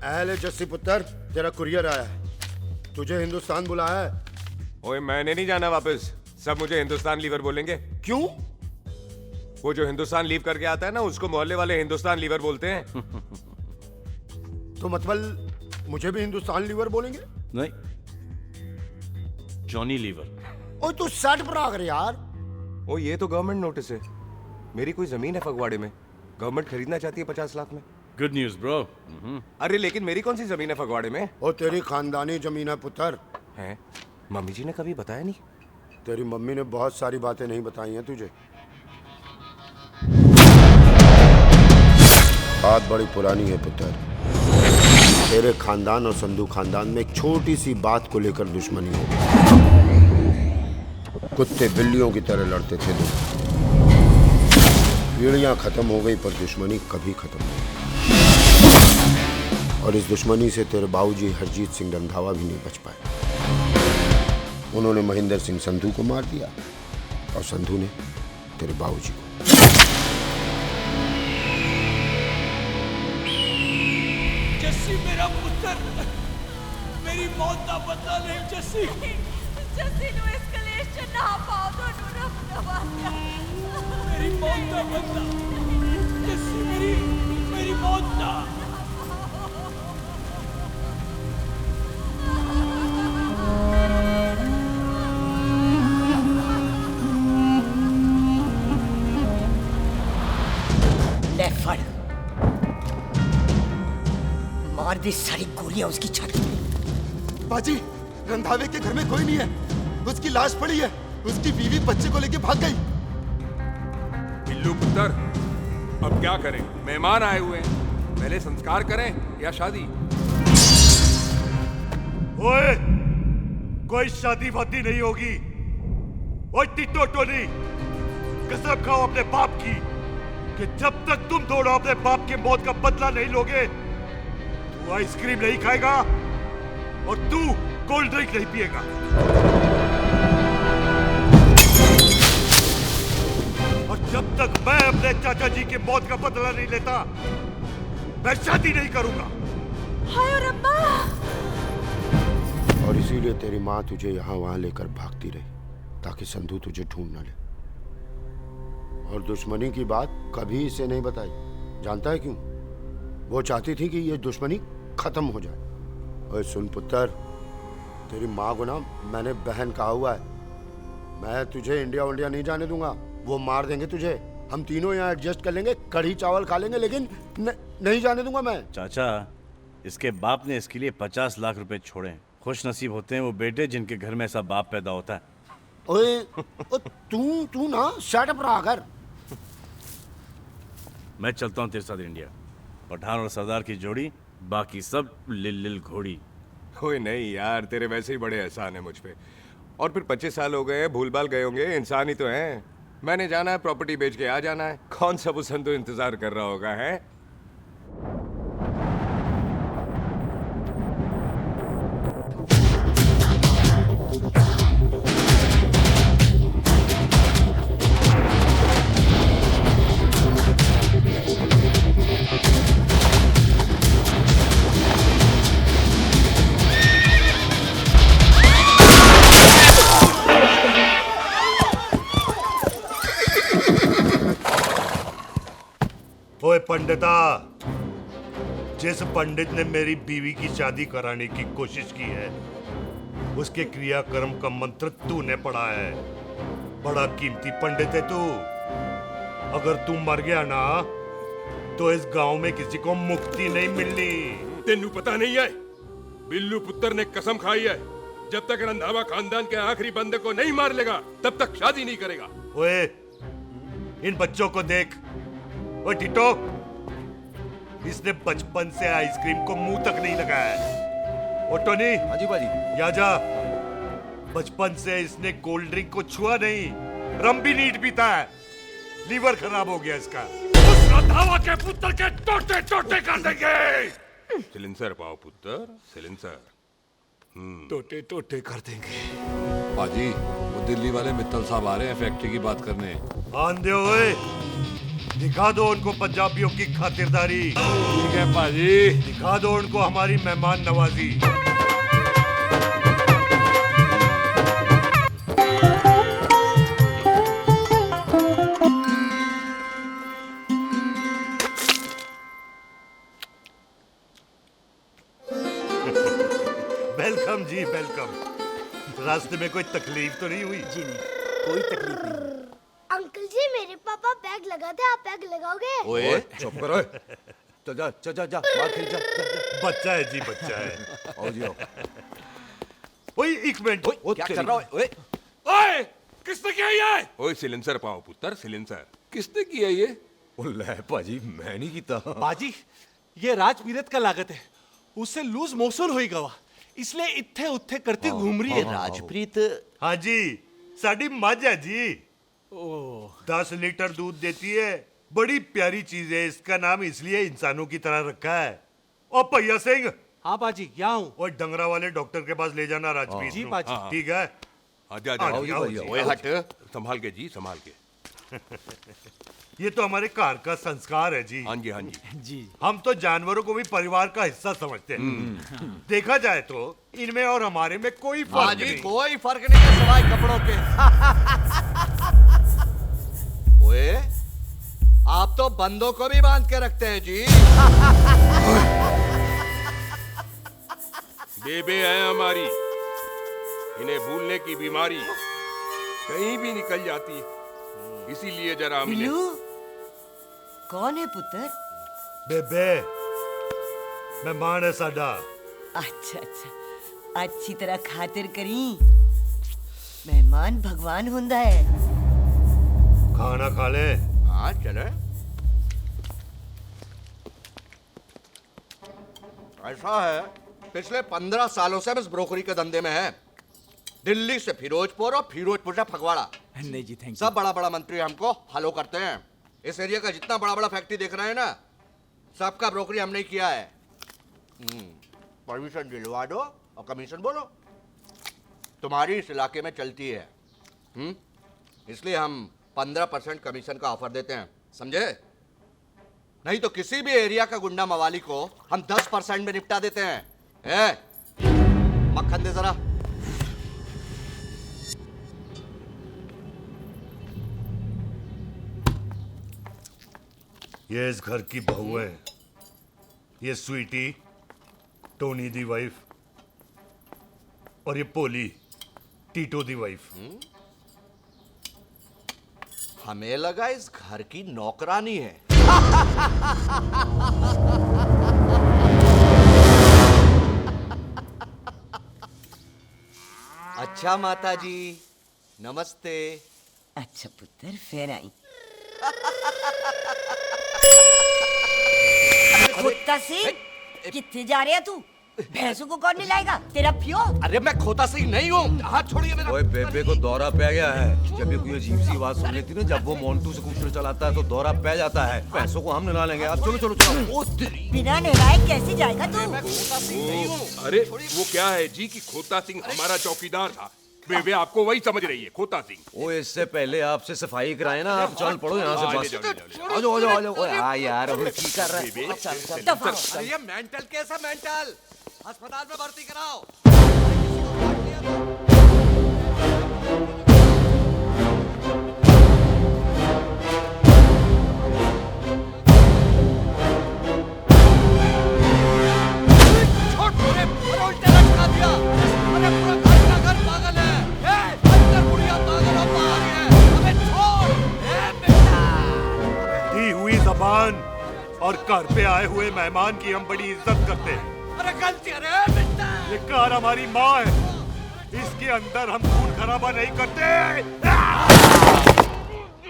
अहले जस्सी पुत्र, तेरा कुरियर आया है। तुझे हिंदुस्तान बुलाया है। ओए मैंने नहीं जाना वापस। सब मुझे हिंदुस्तान लीवर बोलेंगे। क्यों? वो जो हिंदुस्तान लीव करके आता है ना, उसको मोहल्ले वाले हिंदुस्तान लीवर बोलते हैं। तो मतलब मुझे भी हिंदुस्तान लीवर बोलेंगे? नहीं, जॉनी लीवर। ओए तू शर्ट बना कर यार। ओ ये तो गवर्नमेंट नोटिस है। मेरी कोई जमीन है फगवाड़े में, गवर्नमेंट खरीदना चाहती है 50 लाख में। Good news bro. अरे लेकिन मेरी कौन सी जमीन है फगवाड़े में? ओ तेरी खानदानी जमीन है पुत्र। है? मम्मी जी ने कभी बताया नहीं। तेरी मम्मी ने बहुत सारी बातें नहीं बताई हैं तुझे। बात बड़ी पुरानी है पुत्र। तेरे खानदान और संधू खानदान में एक छोटी सी बात को लेकर दुश्मनी हो गई। कुत्ते बिल्लियों की तरह लड़ते थे दोनों। पीढ़ियां खत्म हो गई पर दुश्मनी कभी खत्म नहीं। और इस दुश्मनी से तेरे बाबूजी हरजीत सिंह रंधावा भी नहीं बच पाए। उन्होंने महेंद्र सिंह संधू को मार दिया और संधू ने तेरे बाबूजी को। जस्सी मेरा पुत्र, मेरी मौत का बदला नहीं जस्सी। जस्सी नु इस कलेश च ना पाओ तो रब नवाज़ा। मेरी मौत का बदला जस्सी, मेरी मौत का। ले फड़, मार दी सारी गोलियां उसकी छाती में। बाजी, रंधावे के घर में कोई नहीं है। उसकी लाश पड़ी है। उसकी बीवी बच्चे को लेके भाग गई। बिल्लू पुत्र, अब क्या करें? मेहमान आए हुए हैं, पहले संस्कार करें या शादी? ओए, कोई शादी वादी नहीं होगी। ओए टिट्टो टोनी, कसम खाओ अपने बाप की कि जब तक तुम दोनों अपने बाप की मौत का बदला नहीं लोगे, तू आइसक्रीम नहीं खाएगा और तू कोल्ड ड्रिंक नहीं पिएगा। और जब तक मैं अपने चाचा जी की मौत का बदला नहीं लेता, मैं शादी नहीं करूंगा। हाय रब्बा! और इसीलिए तेरी माँ तुझे यहाँ वहाँ लेकर भागती रही ताकि संधू तुझे ढूंढ न ले। और दुश्मनी की बात कभी इसे नहीं बताई। जानता है क्यों? वो चाहती थी कि ये दुश्मनी खत्म हो जाए। ओए सुन पुत्र, तेरी माँ को ना मैंने बहन कहा हुआ है। मैं तुझे इंडिया इंडिया नहीं जाने दूंगा। वो मार देंगे तुझे। हम तीनों यहाँ एडजस्ट कर लेंगे, कढ़ी चावल खा लेंगे, लेकिन नहीं जाने दूंगा मैं। चाचा, इसके बाप ने इसके लिए 50 लाख रुपए छोड़े। खुश नसीब होते हैं वो बेटे जिनके घर में ऐसा बाप पैदा होता है। ओए तू ना शट अप रहा कर। मैं चलता हूँ तेरे साथ इंडिया। पठान और सरदार की जोड़ी, बाकी सब लिल घोड़ी। ओए नहीं यार, तेरे वैसे ही बड़े एहसान है मुझ पे। और फिर 25 साल हो गए, भूल भाल गए होंगे, इंसान ही तो हैं। मैंने जाना है, प्रॉपर्टी बेच के आ जाना है। कौन सा वो संधू इंतजार कर रहा होगा है? ओए पंडिता, जिस पंडित ने मेरी बीवी की शादी कराने की कोशिश की है, उसके क्रियाकर्म का मंत्र तूने पढ़ा है। बड़ा कीमती पंडित है तू। अगर तू मर गया ना, तो इस गांव में किसी को मुक्ति नहीं मिलनी। तेनू पता नहीं है, बिल्लू पुत्र ने कसम खाई है, जब तक रंधावा खानदान के आखिरी बंदे को नहीं मार लेगा, तब तक शादी नहीं करेगा। ओए, इन बच्चों को देख। ओए टिट्टो, इसने बचपन से आइसक्रीम को मुंह तक नहीं लगाया है। ओ टोनी, हाँ जी बाजी। या जा। बचपन से इसने कोल्ड ड्रिंक को छुआ नहीं, रम भी नीट पीता है। लीवर खराब हो गया इसका। उस रंधावा के पुत्र के टोटे टोटे कर देंगे। सिलेंसर पाओ पुत्र, सिलेंसर। टोटे टोटे कर देंगे। बाजी, वो दिल्ली वाले मित्तल साहब आ रहे हैं फैक्ट्री की बात करने। आन दे ओए, दिखा दो उनको पंजाबियों की खातिरदारी, ठीक है पाजी। दिखा दो उनको हमारी मेहमान नवाजी। वेलकम जी, वेलकम। रास्ते में कोई तकलीफ तो नहीं हुई? जी नहीं, कोई तकलीफ नहीं। अंकल जी, मेरे पापा बैग लगाते, आप बैग लगाओगे? ओए चुप करो। चल जा चल जा जा, बाहर खेल जा, जा, जा। बच्चा है जी, बच्चा है। आओ जी आओ। ओए एक मिनट। ओए क्या कर रहा है? ओए ओए, किसने किया ये? ओए सिलेंसर पाओ पुत्र, सिलेंसर। किसने किया ये? ले भाजी, मैं नहीं कीता। बाजी, ये राजपीरत का लागत है। उससे लूज मोशन हुई गवा, इसलिए इत्थे उत्थे करती घूम रही है। राजप्रीत हाँ जी, साडी मझ है जी। 10 लीटर दूध देती है, बड़ी प्यारी चीज है। इसका नाम इसलिए इंसानों की तरह रखा है। ओ भैया सिंह, हाँ बाजी, यहाँ हूँ। और डंगरा वाले डॉक्टर के पास ले जाना राजप्रीत जी को। बाजी। ठीक है। आजा आओ आजा जी, आओ जी। ओए हट, संभाल के जी, संभाल के। ये तो हमारे घर का संस्कार है जी। हाँ जी, हाँ जी। जी। हम तो जानवरों को भी परिवार का हिस्सा समझते हैं। देखा जाए तो इनमें और हमारे में कोई फर्क भाजी नहीं। कोई फर्क नहीं है सिवाय कपड़ों के। ओए, आप तो बंदों को भी बांध के रखते हैं जी। बेबे है हमारी, इन्हें भूलने की बीमारी कहीं भी निकल जाती है, इसीलिए जरा हमने। बिल्लू, कौन है पुत्र? बेबे मेहमान है साडा। अच्छा अच्छा, अच्छी तरह खातिर करी। मेहमान भगवान हुंदा है। खाना खा ले। हाँ चले। ऐसा है, पिछले 15 सालों से हम इस ब्रोकरी के धंधे में हैं। दिल्ली से फिरोजपुर और फिरोजपुर से फगवाड़ा, नहीं जी, थैंक सब बड़ा बड़ा मंत्री हमको फॉलो करते हैं। इस एरिया का जितना बड़ा बड़ा फैक्ट्री देख रहे हैं ना, सबका ब्रोकरी हमने ही किया है। परमिशन दिलवा दो और कमीशन बोलो, तुम्हारी इस इलाके में चलती है। इसलिए हम 15% कमीशन का ऑफर देते हैं, समझे? नहीं तो किसी भी एरिया का गुंडा मवाली को हम 10% में निपटा देते हैं। मक्खन दे जरा। ये इस घर की बहू है। ये स्वीटी, टोनी दी वाइफ, और ये पोली, टीटो दी वाइफ। हमें लगा इस घर की नौकरानी है। अच्छा माता जी, नमस्ते। अच्छा पुत्र, फिर आई। कुत्ता सिंह, कितने जा रहे है तू? भैंसों को कौन निलाएगा? तेरा पियो? अरे मैं खोता सिंह नहीं हूँ, हाथ छोड़िए मेरा। ओए बेबे को दौरा पै गया है। जब भी कोई अजीब सी आवाज सुन लेती ना, जब वो मोंटू स्कूटर चलाता है तो दौरा पै जाता है। पैसों को हम निला लेंगे। आप चलो चलो चलो। बिना नहलाए कैसे जाएगा तू? मैं खोता सिंह नहीं हूँ। अरे वो क्या है जी कि खोता सिंह हमारा चौकीदार था। बेबे आपको वही समझ रही है, खोता सिंह। ओए इससे पहले आपसे सफाई कराए ना, आप चल पड़ो यहाँ से बस। जाओ, आ जाओ आ जाओ आ जाओ। ओए हाँ यार, अब की कर रहा है? अरे ये मेंटल केस है, मेंटल। अस्पताल में भर्ती कराओ। दी हुई जबान और घर पे आए हुए मेहमान की हम बड़ी इज्जत करते हैं। अरे गलती है बेटा। ये कार हमारी माँ है, इसके अंदर हम खून खराबा नहीं करते।